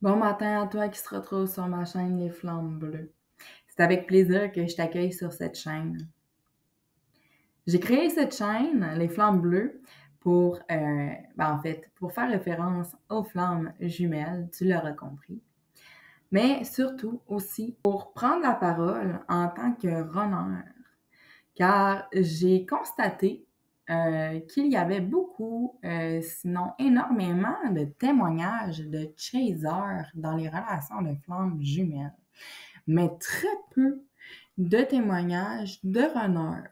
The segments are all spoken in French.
Bon matin à toi qui se retrouve sur ma chaîne Les Flammes Bleues. C'est avec plaisir que je t'accueille sur cette chaîne. J'ai créé cette chaîne, Les Flammes Bleues, pour faire référence aux flammes jumelles, tu l'auras compris, mais surtout aussi pour prendre la parole en tant que runner, car j'ai constaté qu'il y avait beaucoup, sinon énormément de témoignages de chasers dans les relations de flammes jumelles, mais très peu de témoignages de runners.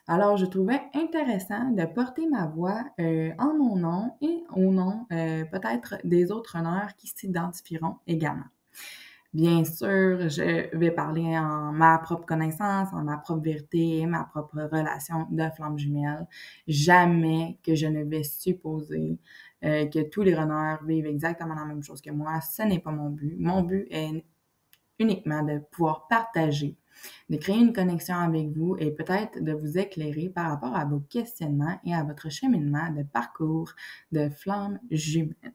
Alors, je trouvais intéressant de porter ma voix en mon nom et au nom peut-être des autres runners qui s'identifieront également. Bien sûr, je vais parler en ma propre connaissance, en ma propre vérité et ma propre relation de flamme jumelle. Jamais que je ne vais supposer que tous les runners vivent exactement la même chose que moi. Ce n'est pas mon but. Mon but est uniquement de pouvoir partager, de créer une connexion avec vous et peut-être de vous éclairer par rapport à vos questionnements et à votre cheminement de parcours de flamme jumelle.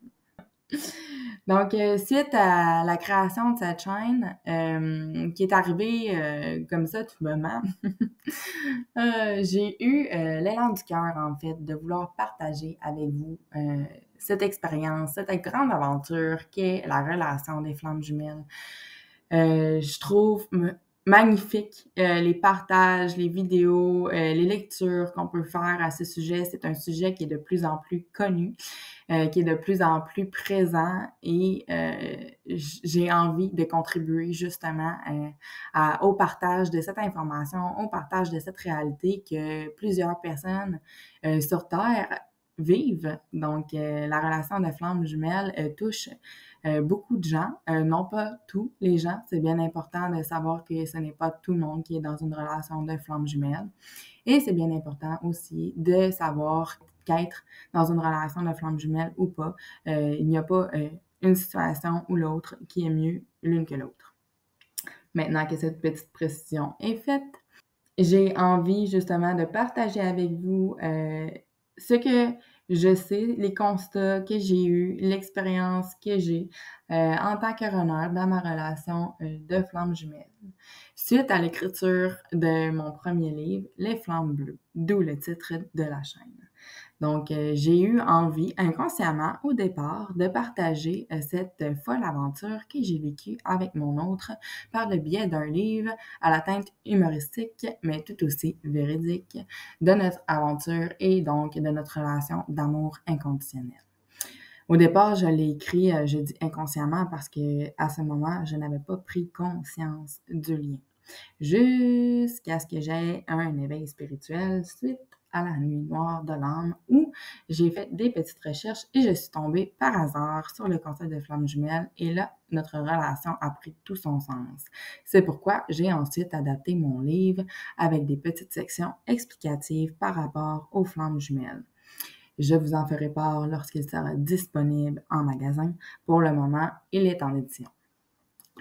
Donc, suite à la création de cette chaîne, qui est arrivée comme ça tout bonnement, j'ai eu l'élan du cœur, en fait, de vouloir partager avec vous cette expérience, cette grande aventure qu'est la relation des flammes jumelles. Je trouve magnifique les partages, les vidéos, les lectures qu'on peut faire à ce sujet. C'est un sujet qui est de plus en plus connu, qui est de plus en plus présent et j'ai envie de contribuer justement au partage de cette information, au partage de cette réalité que plusieurs personnes sur Terre vivent. Donc, la relation de flammes jumelles touche beaucoup de gens, non pas tous les gens. C'est bien important de savoir que ce n'est pas tout le monde qui est dans une relation de flammes jumelles. Et c'est bien important aussi de savoir qu'être dans une relation de flammes jumelles ou pas, il n'y a pas une situation ou l'autre qui est mieux l'une que l'autre. Maintenant que cette petite précision est faite, j'ai envie justement de partager avec vous ce que je sais, les constats que j'ai eus, l'expérience que j'ai en tant que runner dans ma relation de flammes jumelles. Suite à l'écriture de mon premier livre, Les Flammes Bleues, d'où le titre de la chaîne. Donc, j'ai eu envie, inconsciemment, au départ, de partager cette folle aventure que j'ai vécue avec mon autre par le biais d'un livre à la teinte humoristique, mais tout aussi véridique, de notre aventure et donc de notre relation d'amour inconditionnel. Au départ, je l'ai écrit, je dis inconsciemment parce que à ce moment, je n'avais pas pris conscience du lien. Jusqu'à ce que j'aie un éveil spirituel suite à la nuit noire de l'âme où j'ai fait des petites recherches et je suis tombée par hasard sur le concept de flamme jumelle et là, notre relation a pris tout son sens. C'est pourquoi j'ai ensuite adapté mon livre avec des petites sections explicatives par rapport aux flammes jumelles. Je vous en ferai part lorsqu'il sera disponible en magasin. Pour le moment, il est en édition.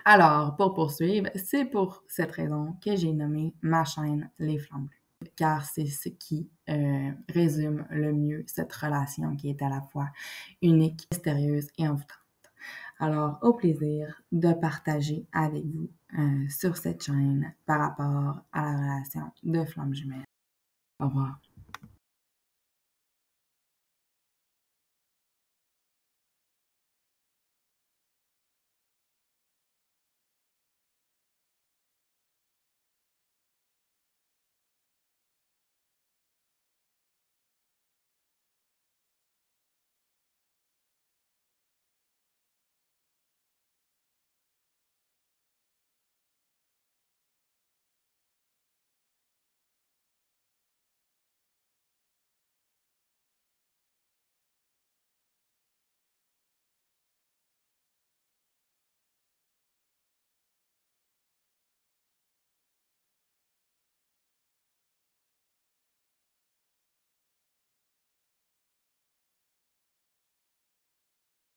Alors, pour poursuivre, c'est pour cette raison que j'ai nommé ma chaîne Les Flammes Bleues, car c'est ce qui résume le mieux cette relation qui est à la fois unique, mystérieuse et envoûtante. Alors, au plaisir de partager avec vous sur cette chaîne par rapport à la relation de flammes jumelles. Au revoir.